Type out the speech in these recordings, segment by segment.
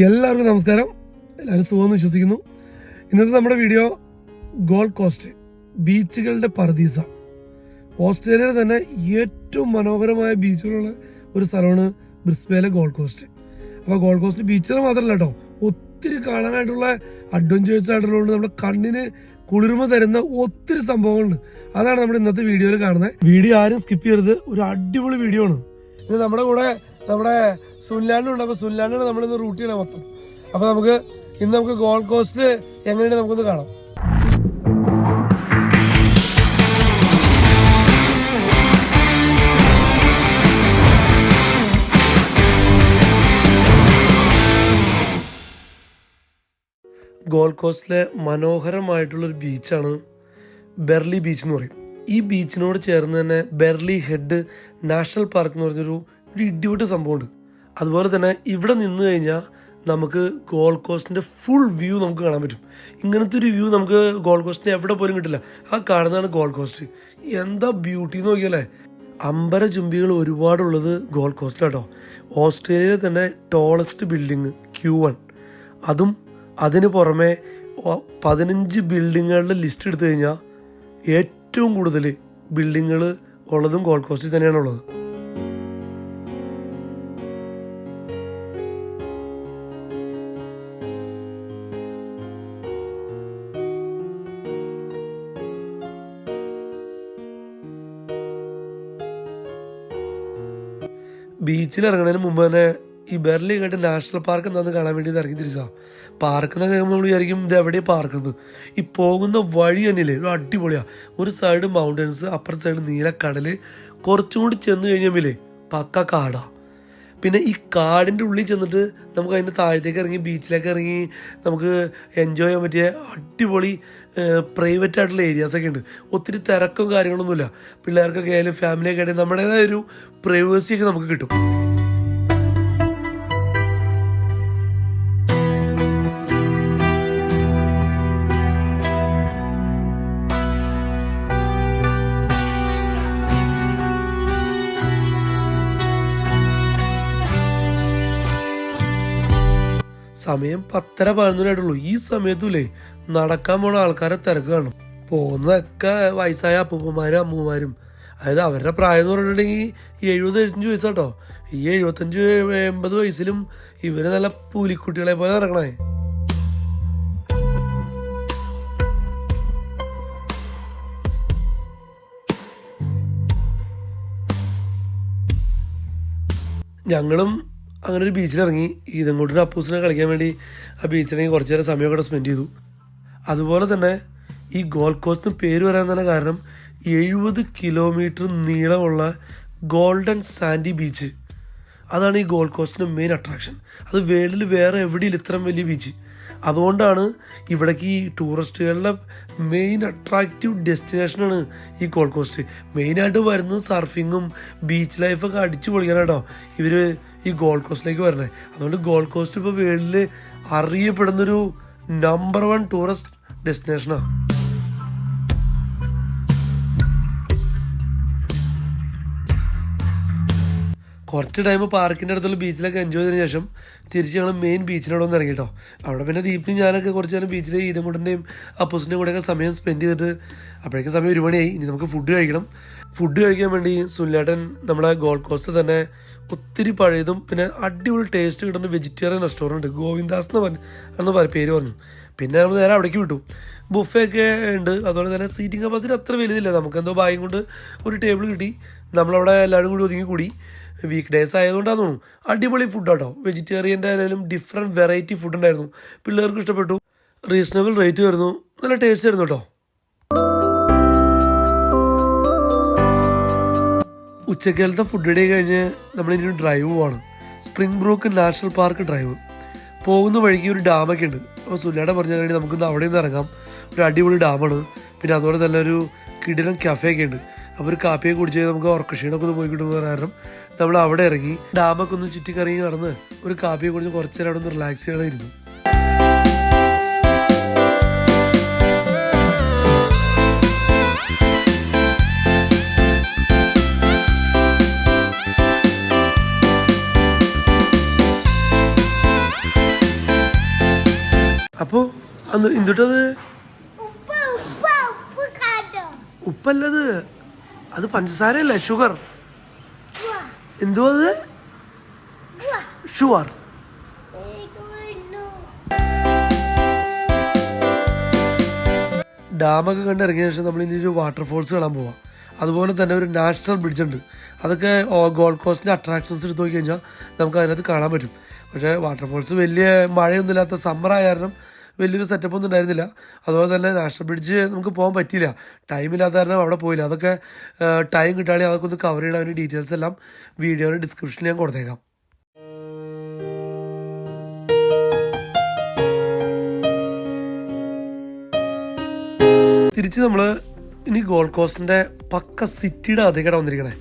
എല്ലാവർക്കും നമസ്കാരം. എല്ലാവരും സുഖമെന്ന് വിശ്വസിക്കുന്നു. ഇന്നത്തെ നമ്മുടെ വീഡിയോ ഗോൾഡ് കോസ്റ്റ് ബീച്ചുകളുടെ പർദീസ. ഓസ്ട്രേലിയയിൽ തന്നെ ഏറ്റവും മനോഹരമായ ബീച്ചുകളുള്ള ഒരു സ്ഥലമാണ് ബ്രിസ്ബേയിലെ ഗോൾഡ് കോസ്റ്റ്. അപ്പോൾ ഗോൾഡ് കോസ്റ്റ് ബീച്ചുകൾ മാത്രമല്ല കേട്ടോ, ഒത്തിരി കാണാനായിട്ടുള്ള അഡ്വഞ്ചേഴ്സ് ആയിട്ടുള്ളതുകൊണ്ട് നമ്മുടെ കണ്ണിന് കുളിർമ തരുന്ന ഒത്തിരി സംഭവങ്ങളുണ്ട്. അതാണ് നമ്മുടെ ഇന്നത്തെ വീഡിയോയിൽ കാണുന്നത്. വീഡിയോ ആരും സ്കിപ്പ് ചെയ്യരുത്, ഒരു അടിപൊളി വീഡിയോ ആണ്. ഇത് നമ്മുടെ കൂടെ നമ്മുടെ സുൻലാൻഡുണ്ട്. അപ്പോൾ സുൻലാൻഡാണ് നമ്മളിന്ന് റൂട്ട് ചെയ്യണത് മൊത്തം. അപ്പോൾ നമുക്ക് ഗോൾഡ് കോസ്റ്റ് എങ്ങനെയാണ് നമുക്കൊന്ന് കാണാം. ഗോൾഡ് കോസ്റ്റിലെ മനോഹരമായിട്ടുള്ളൊരു ബീച്ചാണ് ബെർലി ബീച്ച് എന്ന് പറയും. ഈ ബീച്ചിനോട് ചേർന്ന് തന്നെ ബെർലി ഹെഡ് നാഷണൽ പാർക്ക് എന്ന് പറഞ്ഞൊരു ഇടിവിട്ട സംഭവമുണ്ട്. അതുപോലെ തന്നെ ഇവിടെ നിന്ന് കഴിഞ്ഞാൽ നമുക്ക് ഗോൾഡ് കോസ്റ്റിൻ്റെ ഫുൾ വ്യൂ നമുക്ക് കാണാൻ പറ്റും. ഇങ്ങനത്തെ ഒരു വ്യൂ നമുക്ക് ഗോൾഡ് കോസ്റ്റിന് എവിടെ പോലും കിട്ടില്ല. ആ കാണുന്നതാണ് ഗോൾഡ് കോസ്റ്റ്. എന്താ ബ്യൂട്ടി എന്ന് നോക്കിയല്ലേ. അമ്പര ചുംബികൾ ഒരുപാടുള്ളത് ഗോൾഡ് കോസ്റ്റിലാട്ടോ. ഓസ്ട്രേലിയയിലെ തന്നെ ടോളസ്റ്റ് ബിൽഡിങ് Q1, അതും അതിന് പുറമെ 15 ബിൽഡിങ്ങുകളുടെ ലിസ്റ്റ് എടുത്തു കഴിഞ്ഞാൽ ഏറ്റവും കൂടുതൽ ബിൽഡിങ്ങുകൾ ഉള്ളതും ഗോൾഡ് കോസ്റ്റിൽ തന്നെയാണുള്ളത്. ബീച്ചിൽ ഇറങ്ങുന്നതിന് മുമ്പ് തന്നെ ഈ ബെർലി കേട്ട് നാഷണൽ പാർക്ക് എന്താണെന്ന് കാണാൻ വേണ്ടി ഇറങ്ങി തിരിച്ചാ. പാർക്ക് എന്നൊക്കെ നമ്മൾ വിചാരിക്കും ഇത് എവിടെയാണ് പാർക്കുന്നത്. ഈ പോകുന്ന വഴി തന്നെയില്ലേ ഒരു അടിപൊളിയാണ്. ഒരു സൈഡ് മൗണ്ടൻസ്, അപ്പുറത്തെ സൈഡ് നീലക്കടൽ, കുറച്ചും കൂടി ചെന്ന് കഴിഞ്ഞാൽ പക്ക കാടാണ്. പിന്നെ ഈ കാടിൻ്റെ ഉള്ളിൽ ചെന്നിട്ട് നമുക്ക് അതിൻ്റെ താഴത്തേക്ക് ഇറങ്ങി ബീച്ചിലേക്ക് ഇറങ്ങി നമുക്ക് എൻജോയ് ചെയ്യാൻ പറ്റിയ അടിപൊളി പ്രൈവറ്റ് ആയിട്ടുള്ള ഏരിയാസൊക്കെ ഉണ്ട്. ഒത്തിരി തിരക്കും കാര്യങ്ങളൊന്നുമില്ല. പിള്ളേർക്കൊക്കെ ആയാലും ഫാമിലിയൊക്കെ ആയാലും നമ്മുടേതായ ഒരു പ്രൈവസിയൊക്കെ നമുക്ക് കിട്ടും. സമയം 10:11 ഈ സമയത്തുമില്ലേ നടക്കാൻ പോണ ആൾക്കാരെ തിരക്ക് കാണും. പോകുന്നതൊക്കെ വയസ്സായ അപ്പൂപ്പന്മാരും അമ്മൂമാരും. അതായത് അവരുടെ പ്രായം എന്ന് പറഞ്ഞിട്ടുണ്ടെങ്കിൽ 70-75 വയസ്സാട്ടോ. ഈ 75-80 വയസ്സിലും ഇവര് നല്ല പൂലിക്കുട്ടികളെ പോലെ നടക്കണേ. ഞങ്ങളും അങ്ങനെ ഒരു ബീച്ചിലിറങ്ങി ഇതങ്ങോട്ടൊരു അപ്പൂസിനെ കളിക്കാൻ വേണ്ടി ആ ബീച്ചിലിറങ്ങി കുറച്ച് നേരം സമയമൊക്കെ അവിടെ സ്പെൻഡ് ചെയ്തു. അതുപോലെ തന്നെ ഈ ഗോൾഡ് കോസ്റ്റ് പേര് വരാൻ തന്നെ കാരണം 70 കിലോമീറ്റർ നീളമുള്ള ഗോൾഡൻ സാൻഡി ബീച്ച്. അതാണ് ഈ ഗോൾഡ് കോസ്റ്റിൻ്റെ മെയിൻ അട്രാക്ഷൻ. അത് വേൾഡിൽ വേറെ എവിടെയില്ല ഇത്രയും വലിയ ബീച്ച്. അതുകൊണ്ടാണ് ഇവിടേക്ക് ഈ ടൂറിസ്റ്റുകളുടെ മെയിൻ അട്രാക്റ്റീവ് ഡെസ്റ്റിനേഷനാണ് ഈ ഗോൾഡ് കോസ്റ്റ്. മെയിനായിട്ട് വരുന്നത് സർഫിങ്ങും ബീച്ച് ലൈഫൊക്കെ അടിച്ചു പൊളിക്കാനാട്ടോ ഇവർ ഈ ഗോൾഡ് കോസ്റ്റിലേക്ക് വരണേ. അതുകൊണ്ട് ഗോൾഡ് കോസ്റ്റ് ഇപ്പോൾ വേൾഡിൽ അറിയപ്പെടുന്നൊരു നമ്പർ 1 ടൂറിസ്റ്റ് ഡെസ്റ്റിനേഷനാണ്. കുറച്ച് ടൈം പാർക്കിൻ്റെ അടുത്തുള്ള ബീച്ചിലൊക്കെ എൻജോയ് ചെയ്തതിന് ശേഷം തിരിച്ച് ഞങ്ങൾ മെയിൻ ബീച്ചിനോട് ഒന്ന് ഇറങ്ങിട്ടോ. അവിടെ പിന്നെ ദീപിനും ഞാനൊക്കെ കുറച്ച് നേരം ബീച്ചിൽ ഈതൻകുട്ടൻ്റെയും അപ്പൂസിൻ്റെയും കൂടെയൊക്കെ സമയം സ്പെൻഡ് ചെയ്തിട്ട് അപ്പോഴേക്കും സമയം 1 മണിയായി. ഇനി നമുക്ക് ഫുഡ് കഴിക്കണം. ഫുഡ് കഴിക്കാൻ വേണ്ടി സുനിലേട്ടൻ നമ്മളെ ഗോൾഡ് കോസ്റ്റ് തന്നെ ഒത്തിരി പഴയതും പിന്നെ അടിപൊളി ടേസ്റ്റ് കിട്ടുന്ന വെജിറ്റേറിയൻ റെസ്റ്റോറൻറ്റ് ഗോവിന്ദാസ് എന്ന് പേര് പറഞ്ഞു. പിന്നെ നമ്മൾ നേരെ അവിടേക്ക് വിട്ടു. ബുഫയൊക്കെ ഉണ്ട്. അതുപോലെ തന്നെ സീറ്റിംഗ് കപ്പാസിറ്റി അത്ര വലുതില്ല. നമുക്കെന്തോ ഭാഗ്യം കൊണ്ട് ഒരു ടേബിൾ കിട്ടി. നമ്മളവിടെ എല്ലാവരും കൂടി ഒതുങ്ങി കൂടി. വീക്ക് ഡേയ്സ് ആയതുകൊണ്ടാണ് തോന്നുന്നു. അടിപൊളി ഫുഡാട്ടോ. വെജിറ്റേറിയൻ്റെ ആയാലും ഡിഫറെൻറ്റ് വെറൈറ്റി ഫുഡ് ഉണ്ടായിരുന്നു. പിള്ളേർക്ക് ഇഷ്ടപ്പെട്ടു. റീസണബിൾ റേറ്റ് വരുന്നു. നല്ല ടേസ്റ്റ് ആയിരുന്നു കേട്ടോ. ഉച്ചക്കാലത്തെ ഫുഡ് ഡേ കഴിഞ്ഞ് നമ്മളിനി ഡ്രൈവ് പോവാണ്. Spring brook national park drive. പോകുന്ന വഴിക്ക് ഒരു ഡാമൊക്കെ ഉണ്ട്. അപ്പോൾ സുല്ലാടെ പറഞ്ഞ കഴിഞ്ഞാൽ നമുക്കൊന്ന് അവിടെ നിന്ന് ഇറങ്ങാം. ഒരു അടിപൊളി ഡാമാണ്. പിന്നെ അതുപോലെ തന്നെ ഒരു കിടിലൻ കഫേയൊക്കെ ഉണ്ട്. അപ്പോൾ ഒരു കാപ്പിയൊക്കെ കുടിച്ച് നമുക്ക് ഉറക്കക്ഷീണമൊക്കെ ഒന്ന് പോയി കിട്ടുന്ന കാരണം നമ്മൾ അവിടെ ഇറങ്ങി ഡാമൊക്കെ ഒന്ന് ചുറ്റിക്കറങ്ങി നടന്ന് ഒരു കാപ്പിയൊക്കെ കുടിച്ച് കുറച്ച് നേരം അവിടെ ഒന്ന് റിലാക്സ് ചെയ്യണമായിരുന്നു. എന്തുട്ടത്? ഉപ്പല്ലത്, അത് പഞ്ചസാരയല്ല, ഷുഗർ. എന്തുവാ അത്? ഷുഗർ. ഡാമൊക്കെ കണ്ടിറങ്ങിയ ശേഷം നമ്മൾ ഇനി ഒരു വാട്ടർഫോൾസ് കാണാൻ പോവാം. അതുപോലെ തന്നെ ഒരു നാഷണൽ ബ്രിഡ്ജ് ഉണ്ട്. അതൊക്കെ ഗോൾഡ് കോസ്റ്റിൻ്റെ അട്രാക്ഷൻസ് എടുത്ത് നോക്കി കഴിഞ്ഞാൽ നമുക്ക് അതിനകത്ത് കാണാൻ പറ്റും. പക്ഷേ വാട്ടർഫോൾസ് വലിയ മഴയൊന്നുമില്ലാത്ത സമ്മറായ കാരണം വലിയൊരു സെറ്റപ്പ് ഒന്നും ഉണ്ടായിരുന്നില്ല. അതുപോലെ തന്നെ നാഷണൽ ബ്രിഡ്ജ് നമുക്ക് പോകാൻ പറ്റിയില്ല, ടൈമില്ലാത്ത കാരണം അവിടെ പോയില്ല. അതൊക്കെ ടൈം കിട്ടുകയാണെങ്കിൽ അതൊക്കെ ഒന്ന് കവർ ചെയ്യണം. അതിൻ്റെ ഡീറ്റെയിൽസ് എല്ലാം വീഡിയോയുടെ ഡിസ്ക്രിപ്ഷനിൽ ഞാൻ കൊടുത്തേക്കാം. തിരിച്ച് നമ്മൾ ഇനി ഗോൾഡ് കോസ്റ്റിൻ്റെ പക്ക സിറ്റിയുടെ അകത്തേക്കാണ് വന്നിരിക്കണേ.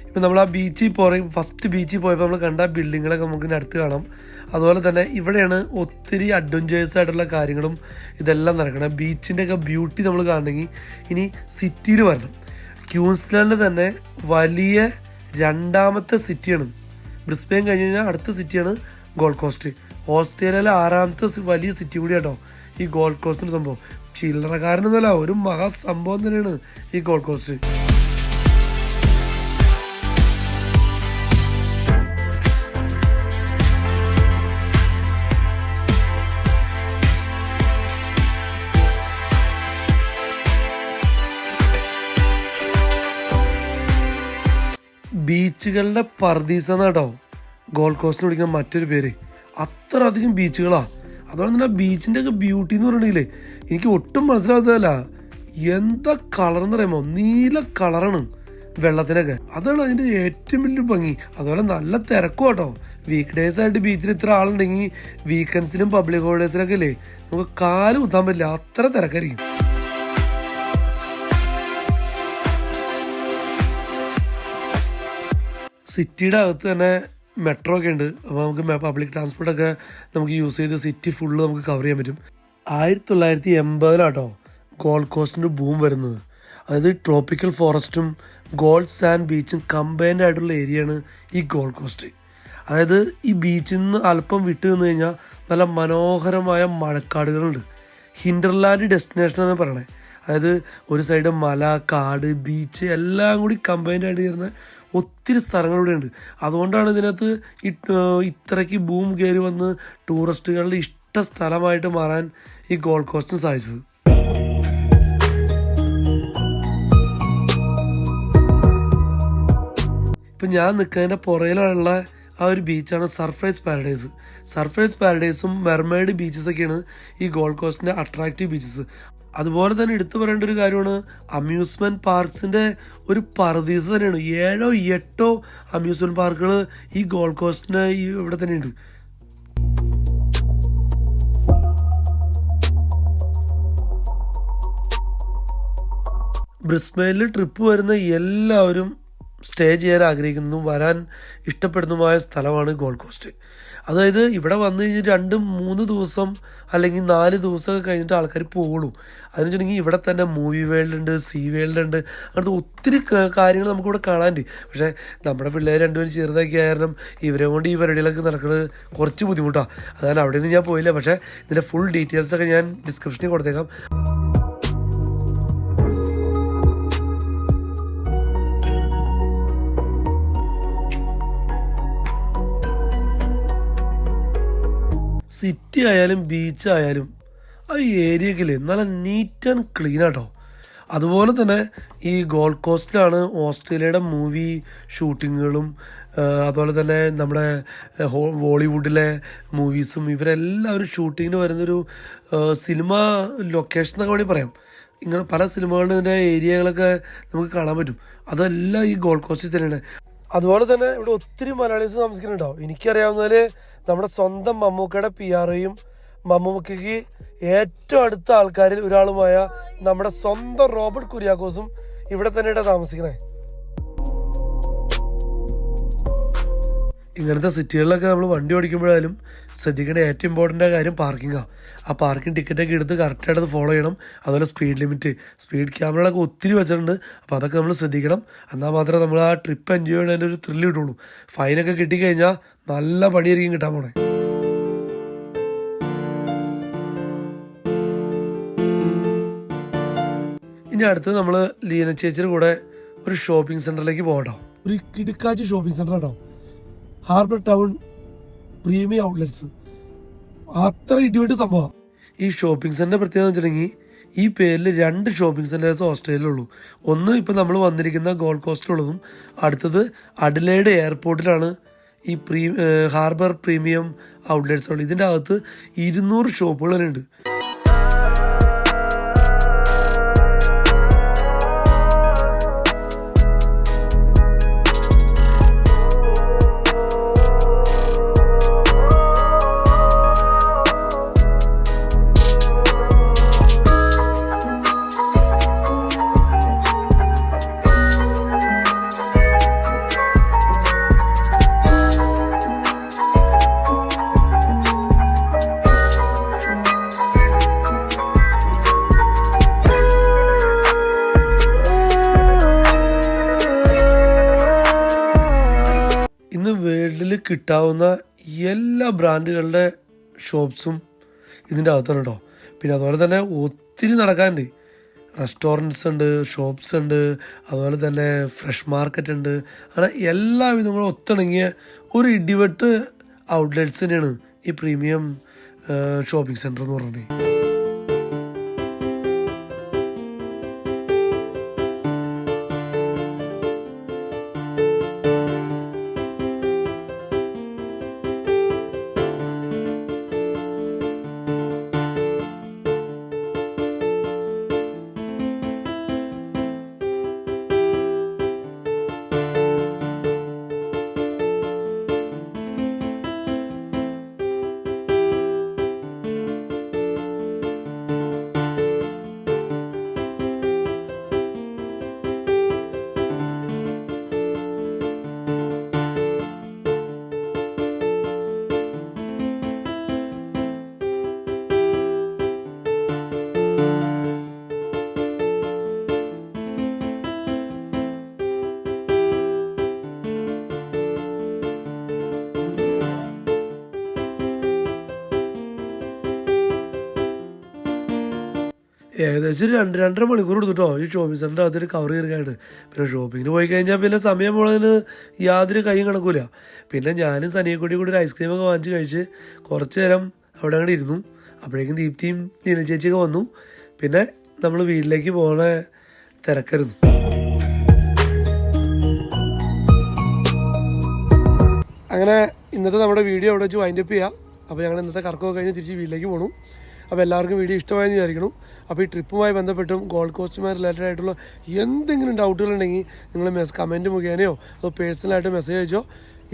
ഇപ്പം നമ്മൾ ആ ബീച്ചിൽ ഫസ്റ്റ് ബീച്ചിൽ പോയപ്പോൾ നമ്മൾ കണ്ട ബിൽഡിങ്ങുകളൊക്കെ നമുക്ക് ഇനി അടുത്ത് കാണാം. അതുപോലെ തന്നെ ഇവിടെയാണ് ഒത്തിരി അഡ്വഞ്ചേഴ്സ് ആയിട്ടുള്ള കാര്യങ്ങളും ഇതെല്ലാം നടക്കണം. ബീച്ചിൻ്റെയൊക്കെ ബ്യൂട്ടി നമ്മൾ കാണണമെങ്കിൽ ഇനി സിറ്റിയിൽ വരണം. ക്യൂൻസ്ലാൻഡിൽ തന്നെ വലിയ രണ്ടാമത്തെ സിറ്റിയാണ്. ബ്രിസ്ബെയിൻ കഴിഞ്ഞ് കഴിഞ്ഞാൽ അടുത്ത സിറ്റിയാണ് ഗോൾഡ് കോസ്റ്റ്. ഓസ്ട്രേലിയയിലെ 6ാമത്തെ വലിയ സിറ്റി കൂടി കേട്ടോ ഈ ഗോൾഡ് കോസ്റ്റിൻ്റെ സംഭവം. ചില്ലറക്കാരനൊന്നുമല്ല, ഒരു മഹാസംഭവം തന്നെയാണ് ഈ ഗോൾഡ് കോസ്റ്റ്. ബീച്ചുകളുടെ പർദീസ എന്നാട്ടോ ഗോൾഡ് കോസ്റ്റിന് വിളിക്കുന്ന മറ്റൊരു പേര്. അത്ര അധികം ബീച്ചുകളാണ്. അതുപോലെ തന്നെ ബീച്ചിൻ്റെ ഒക്കെ ബ്യൂട്ടി എന്ന് പറഞ്ഞിട്ടില്ലേ, എനിക്ക് ഒട്ടും മനസ്സിലാവാത്തതല്ല. എന്താ കളർ എന്ന് പറയുമ്പോൾ നീല കളറാണ് വെള്ളത്തിനൊക്കെ. അതാണ് അതിൻ്റെ ഏറ്റവും വലിയ ഭംഗി. അതുപോലെ നല്ല തിരക്കും കേട്ടോ. വീക്ക് ഡേയ്സ് ആയിട്ട് ബീച്ചിൽ ഇത്ര ആളുണ്ടെങ്കിൽ വീക്കെൻഡ്സിലും പബ്ലിക് ഹോളിഡേയ്സിലൊക്കെ അല്ലേ നമുക്ക് കാല് കുത്താൻ പറ്റില്ല, അത്ര തിരക്കായിരിക്കും. സിറ്റിയുടെ അകത്ത് തന്നെ മെട്രോ ഒക്കെ ഉണ്ട്. അപ്പോൾ നമുക്ക് പബ്ലിക് ട്രാൻസ്പോർട്ടൊക്കെ നമുക്ക് യൂസ് ചെയ്ത് സിറ്റി ഫുള്ള് നമുക്ക് കവർ ചെയ്യാൻ പറ്റും. 1980 ഗോൾഡ് കോസ്റ്റിൻ്റെ ബൂം വരുന്നത്. അതായത് ട്രോപ്പിക്കൽ ഫോറസ്റ്റും ഗോൾഡ് സാൻഡ് ബീച്ചും കമ്പൈൻഡ് ആയിട്ടുള്ള ഏരിയയാണ് ഈ ഗോൾഡ് കോസ്റ്റ്. അതായത് ഈ ബീച്ചിൽ നിന്ന് അല്പം വിട്ട് നിന്ന് കഴിഞ്ഞാൽ നല്ല മനോഹരമായ മഴക്കാടുകളുണ്ട്. ഹിൻഡർലാൻഡ് ഡെസ്റ്റിനേഷൻ എന്ന് പറയണേ. അതായത് ഒരു സൈഡ് മല, കാട്, ബീച്ച് എല്ലാം കൂടി കമ്പൈൻഡ് ആയിട്ട് ചേർന്ന ഒത്തിരി സ്ഥലങ്ങളിവിടെ ഉണ്ട്. അതുകൊണ്ടാണ് ഇതിനകത്ത് ഇത്രയ്ക്ക് ബൂം കയറി വന്ന് ടൂറിസ്റ്റുകളുടെ ഇഷ്ട സ്ഥലമായിട്ട് മാറാൻ ഈ ഗോൾഡ് കോസ്റ്റിന് സാധിച്ചത്. ഇപ്പം ഞാൻ നിൽക്കുന്നതിൻ്റെ പുറയിലുള്ള ആ ഒരു ബീച്ചാണ് സർഫേസ് പാരഡൈസ്. സർഫേസ് പാരഡൈസും മെർമെയ്ഡ് ബീച്ചസൊക്കെയാണ് ഈ ഗോൾഡ് കോസ്റ്റിൻ്റെ അട്രാക്റ്റീവ് ബീച്ചസ്. അതുപോലെ തന്നെ എടുത്തു പറയേണ്ട ഒരു കാര്യമാണ് അമ്യൂസ്മെൻറ്റ് പാർക്സിൻ്റെ ഒരു പർദീസ് തന്നെയാണ്. 7 or 8 അമ്യൂസ്മെൻറ്റ് പാർക്കുകൾ ഈ ഗോൾഡ് കോസ്റ്റിന് ഇവിടെ തന്നെയുണ്ട്. ബ്രിസ്ബെയിനിൽ ട്രിപ്പ് വരുന്ന എല്ലാവരും സ്റ്റേ ചെയ്യാൻ ആഗ്രഹിക്കുന്നതും വരാൻ ഇഷ്ടപ്പെടുന്നതുമായ സ്ഥലമാണ് ഗോൾഡ് കോസ്റ്റ്. അതായത് ഇവിടെ വന്നു കഴിഞ്ഞാൽ 2-3 ദിവസം അല്ലെങ്കിൽ 4 ദിവസമൊക്കെ കഴിഞ്ഞിട്ട് ആൾക്കാർ പോകുള്ളൂ. അതെന്ന് വെച്ചിട്ടുണ്ടെങ്കിൽ ഇവിടെ തന്നെ മൂവി വേൾഡ് ഉണ്ട്, സീ വേൾഡ് ഉണ്ട്, അങ്ങനത്തെ ഒത്തിരി കാര്യങ്ങൾ നമുക്കിവിടെ കാണാനുണ്ട്. പക്ഷേ നമ്മുടെ പിള്ളേർ രണ്ടുപേരും ചെറുതാക്കിയ കാരണം ഇവരെ കൊണ്ട് ഈ പരിപാടികളൊക്കെ നടക്കുന്നത് കുറച്ച് ബുദ്ധിമുട്ടാണ്. അതാണ് അവിടെ നിന്ന് ഞാൻ പോയില്ല. പക്ഷേ ഇതിൻ്റെ ഫുൾ ഡീറ്റെയിൽസൊക്കെ ഞാൻ ഡിസ്ക്രിപ്ഷനിൽ കൊടുത്തേക്കാം. സിറ്റി ആയാലും ബീച്ചായാലും ആ ഏരിയക്കില്ലേ നല്ല നീറ്റ് ആൻഡ് ക്ലീൻ ആട്ടോ. അതുപോലെ തന്നെ ഈ ഗോൾഡ് കോസ്റ്റിലാണ് ഓസ്ട്രേലിയയുടെ മൂവി ഷൂട്ടിങ്ങുകളും അതുപോലെ തന്നെ നമ്മുടെ ബോളിവുഡിലെ മൂവീസും ഇവരെല്ലാവരും ഷൂട്ടിങ്ങിന് വരുന്നൊരു സിനിമ ലൊക്കേഷൻ എന്നൊക്കെ വേണമെങ്കിൽ പറയാം. ഇങ്ങനെ പല സിനിമകളുടെ ഏരിയകളൊക്കെ നമുക്ക് കാണാൻ പറ്റും. അതെല്ലാം ഈ ഗോൾഡ് കോസ്റ്റിൽ തന്നെയാണ്. അതുപോലെ തന്നെ ഇവിടെ ഒത്തിരി മലയാളീസ് താമസിക്കുന്നുണ്ടാവും. എനിക്കറിയാവുന്നതിൽ നമ്മുടെ സ്വന്തം മമ്മൂക്കയുടെ പിആർഒയും മമ്മൂക്കയ്ക്ക് ഏറ്റവും അടുത്ത ആൾക്കാരിൽ ഒരാളുമായ നമ്മുടെ സ്വന്തം റോബർട്ട് കുര്യാക്കോസും ഇവിടെ തന്നെയാണ് താമസിക്കണേ. ഇങ്ങനത്തെ സിറ്റികളിലൊക്കെ നമ്മൾ വണ്ടി ഓടിക്കുമ്പോഴായാലും ശ്രദ്ധിക്കേണ്ട ഏറ്റവും ഇമ്പോർട്ടൻ്റ് കാര്യം പാർക്കിങ്ങാണ്. ആ പാർക്കിംഗ് ടിക്കറ്റൊക്കെ എടുത്ത് കറക്റ്റായിട്ട് അത് ഫോളോ ചെയ്യണം. അതുപോലെ സ്പീഡ് ലിമിറ്റ്, സ്പീഡ് ക്യാമറകളൊക്കെ ഒത്തിരി വെച്ചിട്ടുണ്ട്. അപ്പോൾ അതൊക്കെ നമ്മൾ ശ്രദ്ധിക്കണം. എന്നാൽ മാത്രമേ നമ്മൾ ആ ട്രിപ്പ് എൻജോയ് ചെയ്യുന്നതിൻ്റെ ഒരു ത്രില്ല് കിട്ടുള്ളൂ. ഫൈനൊക്കെ കിട്ടിക്കഴിഞ്ഞാൽ നല്ല പണിയായിരിക്കും കിട്ടാൻ പോണേ. ഇനി അടുത്ത് നമ്മൾ ലീന ചേച്ചിയുടെ കൂടെ ഒരു ഷോപ്പിംഗ് സെൻറ്ററിലേക്ക് പോകട്ടോ. ഒരു കിടുക്കാച്ചി ഷോപ്പിംഗ് സെൻറ്റർ കേട്ടോ, ഹാർബർ ടൗൺ പ്രീമിയം ഔട്ട്ലെറ്റ്സ്. അത്ര ഇടിവിട്ട് സംഭവം. ഈ ഷോപ്പിംഗ് സെൻറ്റർ പ്രത്യേകത വെച്ചിട്ടുണ്ടെങ്കിൽ ഈ പേരിൽ 2 ഷോപ്പിംഗ് സെൻറ്റേഴ്സ് ഓസ്ട്രേലിയയിലുള്ളൂ. ഒന്ന് ഇപ്പോൾ നമ്മൾ വന്നിരിക്കുന്ന ഗോൾഡ് കോസ്റ്റിലുള്ളതും അടുത്തത് അഡലേഡ് എയർപോർട്ടിലാണ് ഈ ഹാർബർ പ്രീമിയം ഔട്ട്ലെറ്റ്സ് ഉള്ളത്. ഇതിൻ്റെ അകത്ത് 200 ഷോപ്പുകൾ തന്നെ ഉണ്ട്. ഇന്ന് വേൾഡിൽ കിട്ടാവുന്ന എല്ലാ ബ്രാൻഡുകളുടെ ഷോപ്സും ഇതിൻ്റെ അകത്താണ് കേട്ടോ. പിന്നെ അതുപോലെ തന്നെ ഒത്തിരി നടക്കാനുണ്ട്. റെസ്റ്റോറൻറ്റ്സ് ഉണ്ട്, ഷോപ്സ് ഉണ്ട്, അതുപോലെ തന്നെ ഫ്രഷ് മാർക്കറ്റ് ഉണ്ട്. അങ്ങനെ എല്ലാ വിധങ്ങളും ഒത്തിണങ്ങിയ ഒരു ഇടിവെട്ട് ഔട്ട്ലെറ്റ്സ് തന്നെയാണ് ഈ പ്രീമിയം ഷോപ്പിംഗ് സെൻറ്റർ എന്ന് പറഞ്ഞത്. ഏകദേശം 2-2.5 മണിക്കൂർ എടുത്തിട്ടോ ഈ ഷോപ്പിംഗ് സെൻറ്റർ അതിൽ കവർ ചെയ്തിരിക്കാനായിട്ട്. പിന്നെ ഷോപ്പിങ്ങിന് പോയി കഴിഞ്ഞാൽ പിന്നെ സമയം പോണതിന് യാതൊരു കൈയും കണക്കൂല. പിന്നെ ഞാനും സനിയക്കുട്ടി കൂടി ഒരു ഐസ്ക്രീമൊക്കെ വാങ്ങിച്ച് കഴിച്ച് കുറച്ച് നേരം അവിടെ അങ്ങോട്ട് ഇരുന്നു. അപ്പോഴേക്കും ദീപ്തിയും ലീന ചേച്ചിയൊക്കെ വന്നു. പിന്നെ നമ്മൾ വീട്ടിലേക്ക് പോകണ തിരക്കായിരുന്നു. അങ്ങനെ ഇന്നത്തെ നമ്മുടെ വീഡിയോ അവിടെ വെച്ച് വൈൻഡപ്പ് ചെയ്യാം. അപ്പോൾ ഞങ്ങൾ ഇന്നത്തെ കറക്കമൊക്കെ കഴിഞ്ഞ് തിരിച്ച് വീട്ടിലേക്ക് പോകണം. അപ്പോൾ എല്ലാവർക്കും വീഡിയോ ഇഷ്ടമായെന്ന് വിചാരിക്കണം. അപ്പോൾ ഈ ട്രിപ്പുമായി ബന്ധപ്പെട്ടും ഗോൾഡ് കോസ്റ്റുമായി റിലേറ്റഡ് ആയിട്ടുള്ള എന്തെങ്കിലും ഡൗട്ടുകളുണ്ടെങ്കിൽ നിങ്ങൾ കമൻറ്റ് മുഖേനയോ അതോ പേഴ്സണലായിട്ട് മെസ്സേജ് അയച്ചോ.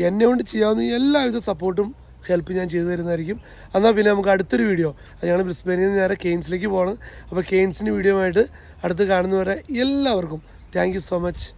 എന്നെ കൊണ്ട് ചെയ്യാവുന്ന എല്ലാവിധ സപ്പോർട്ടും ഹെൽപ്പ് ഞാൻ ചെയ്തു തരുന്നതായിരിക്കും. എന്നാൽ പിന്നെ നമുക്ക് അടുത്തൊരു വീഡിയോ, ഞങ്ങൾ ബ്രിസ്ബേനിൽ നിന്ന് നേരെ കെയ്ൻസിലേക്ക് പോകണം. അപ്പോൾ കെയ്ൻസിൻ്റെ വീഡിയോ ആയിട്ട് അടുത്ത് കാണുന്നവരെ എല്ലാവർക്കും താങ്ക് യു സോ മച്ച്.